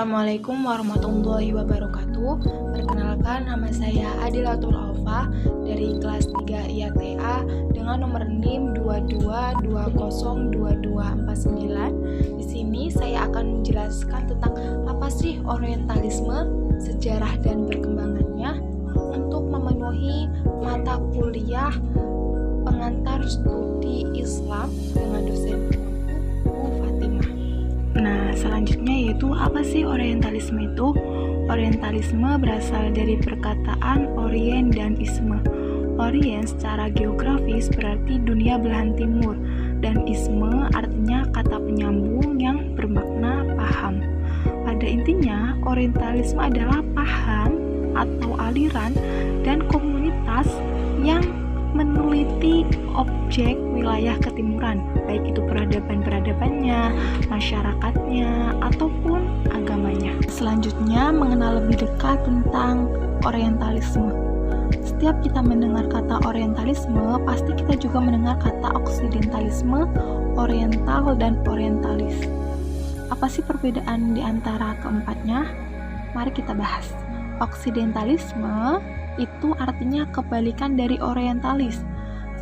Assalamualaikum warahmatullahi wabarakatuh. Perkenalkan, nama saya Adilatul Alfa dari kelas 3 IATA dengan nomor NIM 22202249. Di sini saya akan menjelaskan tentang apa sih orientalisme, sejarah dan perkembangannya untuk memenuhi mata kuliah pengantar studi Islam dengan dosen Bu Fatimah. Nah, selanjutnya yaitu apa sih orientalisme itu? Orientalisme berasal dari perkataan orient dan isme. Orient secara geografis berarti dunia belahan timur, dan isme artinya kata penyambung yang bermakna paham. Pada intinya, orientalisme adalah paham atau aliran dan komunitas yang meneliti objek wilayah ketimuran, baik itu peradaban-peradabannya, masyarakatnya, ataupun agamanya. Selanjutnya, mengenal lebih dekat tentang orientalisme. Setiap kita mendengar kata orientalisme, pasti kita juga mendengar kata oksidentalisme, oriental, dan orientalis. Apa sih perbedaan di antara keempatnya? Mari kita bahas. Oksidentalisme itu artinya kebalikan dari orientalis.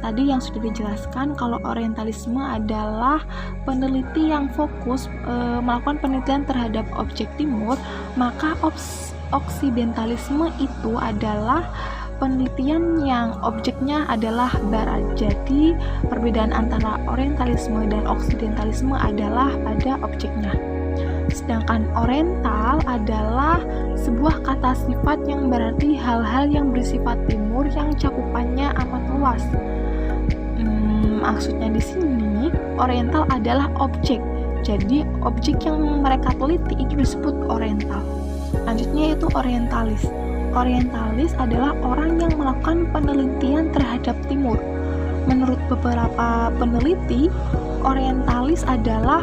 Tadi yang sudah dijelaskan kalau orientalisme adalah peneliti yang fokus melakukan penelitian terhadap objek timur, maka oksidentalisme itu adalah penelitian yang objeknya adalah barat. Jadi perbedaan antara orientalisme dan oksidentalisme adalah pada objeknya. Sedangkan oriental adalah sebuah kata sifat yang berarti hal-hal yang bersifat timur yang cakupannya amat luas. Maksudnya di sini oriental adalah objek. Jadi objek yang mereka teliti itu disebut oriental. Selanjutnya itu orientalis. Orientalis adalah orang yang melakukan penelitian terhadap timur. Menurut beberapa peneliti, orientalis adalah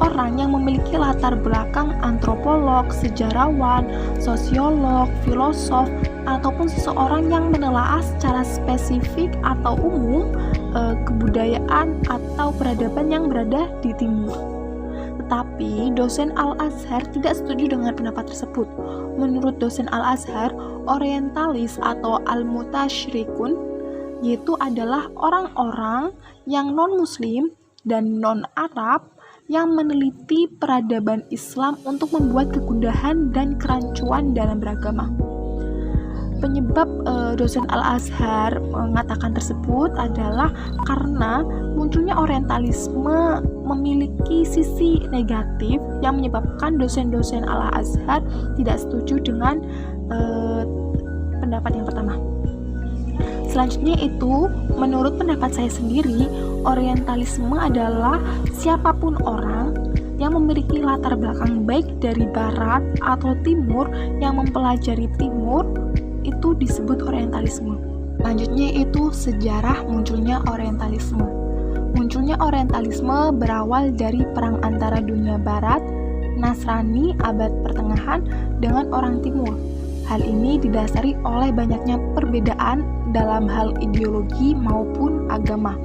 orang yang memiliki latar belakang antropolog, sejarawan, sosiolog, filosof, ataupun seseorang yang menelaah secara spesifik atau umum kebudayaan atau peradaban yang berada di timur. Tetapi dosen Al-Azhar tidak setuju dengan pendapat tersebut. Menurut dosen Al-Azhar, orientalis atau al-mutasyrikun yaitu adalah orang-orang yang non-muslim dan non-Arab yang meneliti peradaban Islam untuk membuat kegundahan dan kerancuan dalam beragama. Penyebab dosen Al-Azhar mengatakan tersebut adalah karena munculnya orientalisme memiliki sisi negatif yang menyebabkan dosen-dosen Al-Azhar tidak setuju dengan pendapat yang pertama. Selanjutnya itu, menurut pendapat saya sendiri, orientalisme adalah siapapun orang yang memiliki latar belakang baik dari barat atau timur yang mempelajari timur, itu disebut orientalisme. Selanjutnya itu sejarah munculnya orientalisme. Munculnya orientalisme berawal dari perang antara dunia barat, Nasrani abad pertengahan dengan orang timur. Hal ini didasari oleh banyaknya perbedaan dalam hal ideologi maupun agama.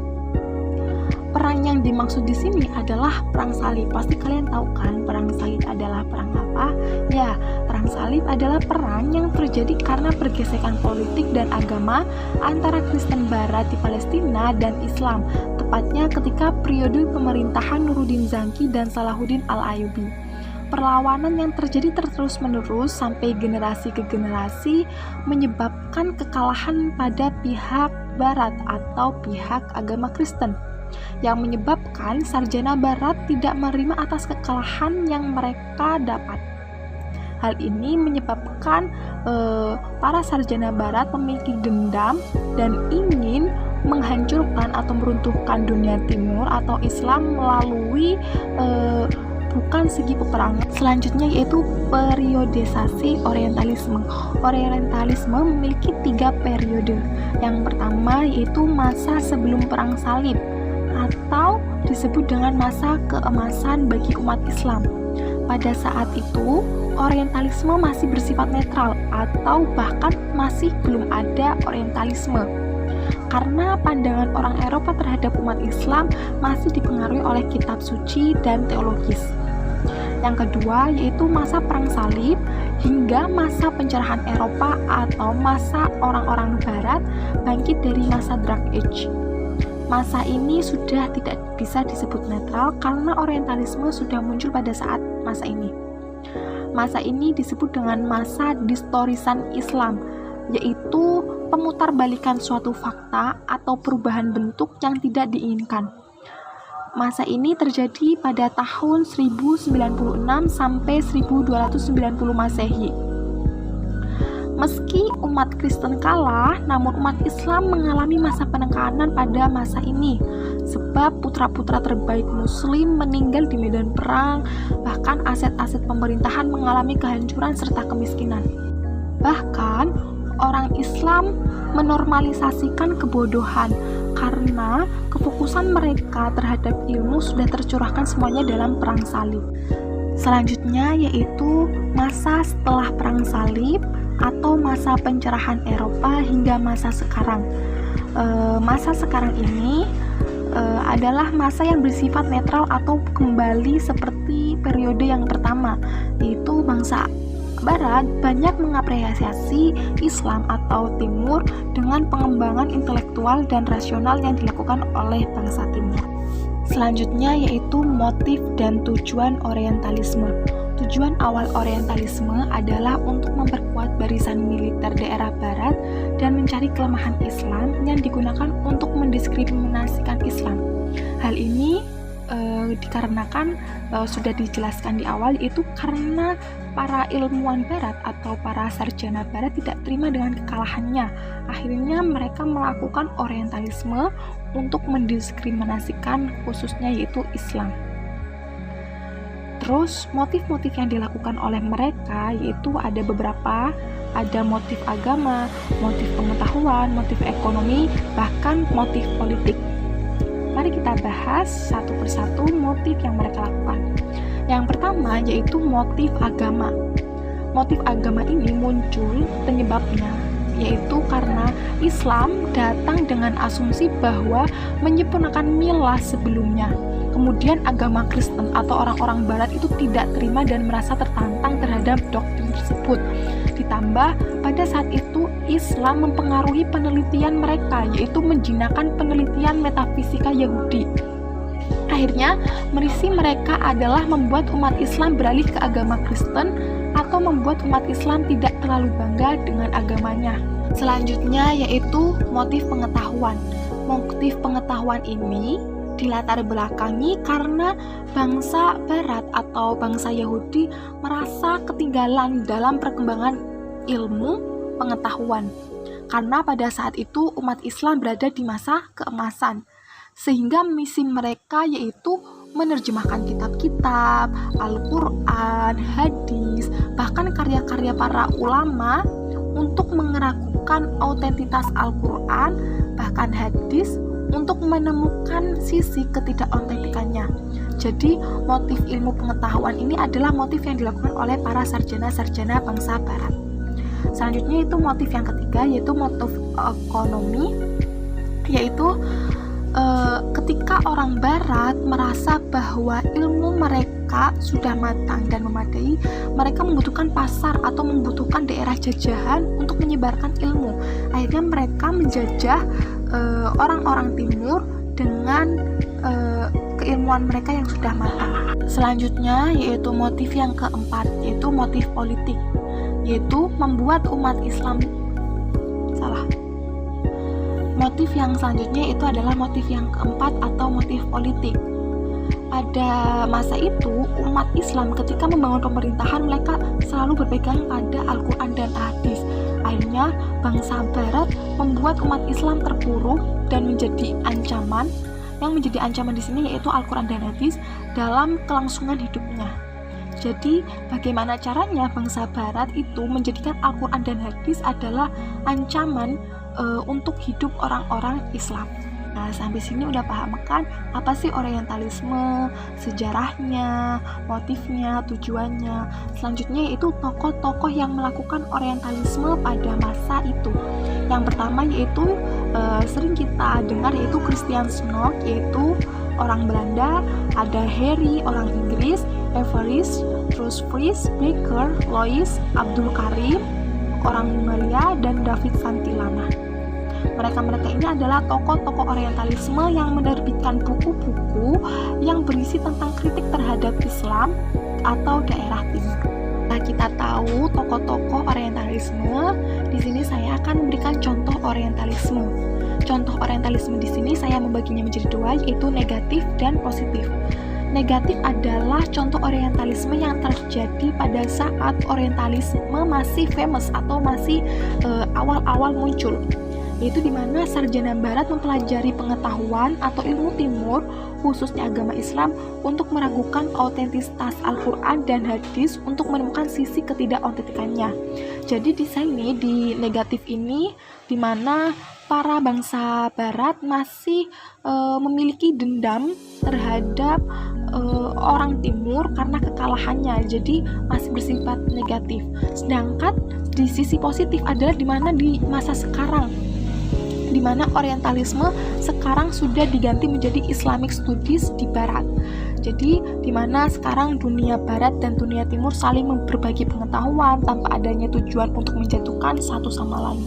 Perang yang dimaksud di sini adalah perang salib. Pasti kalian tahu kan perang salib adalah perang apa? Ya, perang salib adalah perang yang terjadi karena pergesekan politik dan agama antara Kristen Barat di Palestina dan Islam, tepatnya ketika periode pemerintahan Nuruddin Zanki dan Salahuddin Al-Ayyubi. Perlawanan yang terjadi terus-menerus sampai generasi ke generasi menyebabkan kekalahan pada pihak Barat atau pihak agama Kristen, yang menyebabkan sarjana Barat tidak menerima atas kekalahan yang mereka dapat. Hal ini menyebabkan para sarjana Barat memiliki dendam dan ingin menghancurkan atau meruntuhkan dunia timur atau Islam melalui bukan segi peperangan. Selanjutnya yaitu periodisasi orientalisme. Orientalisme memiliki 3 periode. Yang pertama yaitu masa sebelum perang salib atau disebut dengan masa keemasan bagi umat Islam. Pada saat itu, orientalisme masih bersifat netral atau bahkan masih belum ada orientalisme. Karena pandangan orang Eropa terhadap umat Islam masih dipengaruhi oleh kitab suci dan teologis. Yang kedua yaitu masa Perang Salib hingga masa pencerahan Eropa atau masa orang-orang Barat bangkit dari masa Dark Age. Masa ini sudah tidak bisa disebut netral karena orientalisme sudah muncul pada saat masa ini. Masa ini disebut dengan masa distorisan Islam, yaitu pemutarbalikan suatu fakta atau perubahan bentuk yang tidak diinginkan. Masa ini terjadi pada tahun 1096 sampai 1290 Masehi. Meski umat Kristen kalah, namun umat Islam mengalami masa penekanan pada masa ini, sebab putra-putra terbaik Muslim meninggal di medan perang, bahkan aset-aset pemerintahan mengalami kehancuran serta kemiskinan. Bahkan, orang Islam menormalisasikan kebodohan karena kefokusan mereka terhadap ilmu sudah tercurahkan semuanya dalam Perang Salib. Selanjutnya yaitu masa setelah Perang Salib atau masa pencerahan Eropa hingga masa sekarang. Masa sekarang ini adalah masa yang bersifat netral atau kembali seperti periode yang pertama, yaitu bangsa Barat banyak mengapresiasi Islam atau Timur dengan pengembangan intelektual dan rasional yang dilakukan oleh bangsa Timur. Selanjutnya yaitu motif dan tujuan orientalisme. Tujuan awal orientalisme adalah untuk memperkuat barisan militer daerah Barat dan mencari kelemahan Islam yang digunakan untuk mendiskriminasikan Islam. Hal ini dikarenakan sudah dijelaskan di awal, yaitu karena para ilmuwan Barat atau para sarjana Barat tidak terima dengan kekalahannya. Akhirnya mereka melakukan orientalisme untuk mendiskriminasikan khususnya yaitu Islam. Terus motif-motif yang dilakukan oleh mereka yaitu ada beberapa, ada motif agama, motif pengetahuan, motif ekonomi, bahkan motif politik. Mari kita bahas satu persatu motif yang mereka lakukan. Yang pertama yaitu motif agama. Motif agama ini muncul penyebabnya yaitu karena Islam datang dengan asumsi bahwa menyempurnakan milah sebelumnya. Kemudian agama Kristen atau orang-orang Barat itu tidak terima dan merasa tertantang terhadap doktrin tersebut. Ditambah pada saat itu Islam mempengaruhi penelitian mereka, yaitu menjinakkan penelitian metafisika Yahudi. Akhirnya misi mereka adalah membuat umat Islam beralih ke agama Kristen atau membuat umat Islam tidak terlalu bangga dengan agamanya. Selanjutnya yaitu motif pengetahuan. Motif pengetahuan ini dilatar belakangi karena bangsa Barat atau bangsa Yahudi merasa ketinggalan dalam perkembangan ilmu pengetahuan. Karena pada saat itu umat Islam berada di masa keemasan, sehingga misi mereka yaitu menerjemahkan kitab-kitab, Al-Quran, hadis, bahkan karya-karya para ulama untuk meragukan autentitas Al-Quran, bahkan hadis, untuk menemukan sisi ketidakautentikannya. Jadi motif ilmu pengetahuan ini adalah motif yang dilakukan oleh para sarjana-sarjana bangsa Barat. Selanjutnya itu motif yang ketiga yaitu motif ekonomi, yaitu ketika orang Barat merasa bahwa ilmu mereka sudah matang dan memadai, mereka membutuhkan pasar atau membutuhkan daerah jajahan untuk menyebarkan ilmu. Akhirnya mereka menjajah orang-orang Timur dengan keilmuan mereka yang sudah matang. Selanjutnya yaitu motif yang keempat, yaitu motif politik, yaitu membuat umat Islam Motif yang selanjutnya itu adalah motif yang keempat atau motif politik. Pada masa itu, umat Islam ketika membangun pemerintahan mereka selalu berpegang pada Al-Quran dan hadis. Akhirnya, bangsa Barat membuat umat Islam terpuruk dan menjadi ancaman. Yang menjadi ancaman di sini yaitu Al-Quran dan hadis dalam kelangsungan hidupnya. Jadi, bagaimana caranya bangsa Barat itu menjadikan Al-Quran dan hadis adalah ancaman untuk hidup orang-orang Islam. Nah, sampai sini udah paham kan apa sih orientalisme, sejarahnya, motifnya, tujuannya. Selanjutnya yaitu tokoh-tokoh yang melakukan orientalisme pada masa itu. Yang pertama yaitu sering kita dengar yaitu Christian Snok, yaitu orang Belanda, ada Harry orang Inggris, Everest, Truls Fries, Baker, Lois, Abdul Karim, orang Hungaria, dan David Santilana. Mereka-mereka ini adalah tokoh-tokoh orientalisme yang menerbitkan buku-buku yang berisi tentang kritik terhadap Islam atau daerah timur. Nah, kita tahu tokoh-tokoh orientalisme. Di sini saya akan memberikan contoh orientalisme. Contoh orientalisme di sini saya membaginya menjadi dua, yaitu negatif dan positif. Negatif adalah contoh orientalisme yang terjadi pada saat orientalisme masih famous atau masih awal-awal muncul, yaitu di mana sarjana barat mempelajari pengetahuan atau ilmu timur, khususnya agama Islam, untuk meragukan autentisitas Al-Quran dan hadis untuk menemukan sisi ketidakontentikannya. Jadi di sini, di negatif ini, di mana para bangsa barat masih memiliki dendam terhadap orang timur karena kekalahannya, jadi masih bersifat negatif. Sedangkan di sisi positif adalah di mana di masa sekarang, di mana orientalisme sekarang sudah diganti menjadi Islamic Studies di barat. Jadi di mana sekarang dunia barat dan dunia timur saling berbagi pengetahuan tanpa adanya tujuan untuk menjatuhkan satu sama lain.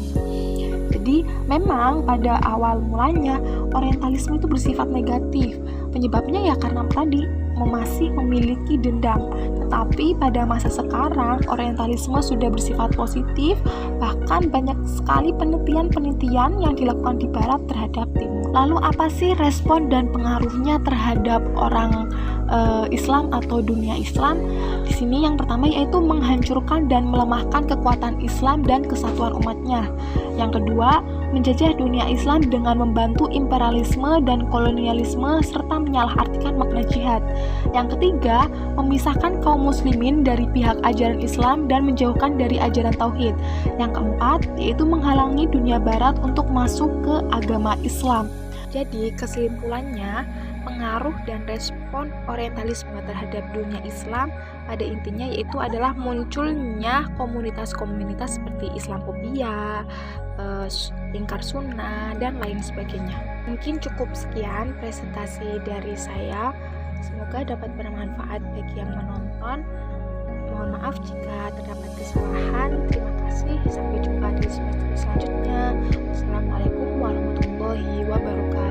Jadi memang pada awal mulanya orientalisme itu bersifat negatif. Penyebabnya ya karena tadi masih memiliki dendam. Tetapi pada masa sekarang orientalisme sudah bersifat positif, bahkan banyak sekali penelitian-penelitian yang dilakukan di barat terhadap timur. Lalu apa sih respon dan pengaruhnya terhadap orang Islam atau dunia Islam? Di sini yang pertama yaitu menghancurkan dan melemahkan kekuatan Islam dan kesatuan umatnya. Yang kedua, menjajah dunia Islam dengan membantu imperialisme dan kolonialisme serta menyalahartikan makna jihad. Yang ketiga, memisahkan kaum muslimin dari pihak ajaran Islam dan menjauhkan dari ajaran tauhid. Yang keempat, yaitu menghalangi dunia barat untuk masuk ke agama Islam. Jadi kesimpulannya, pengaruh dan respon orientalisme terhadap dunia Islam pada intinya yaitu adalah munculnya komunitas-komunitas seperti Islamophobia, ingkar sunnah, dan lain sebagainya. Mungkin cukup sekian presentasi dari saya. Semoga dapat bermanfaat bagi yang menonton. Mohon maaf jika terdapat kesalahan. Terima kasih. Sampai jumpa di semester selanjutnya. Wassalamualaikum warahmatullahi wabarakatuh.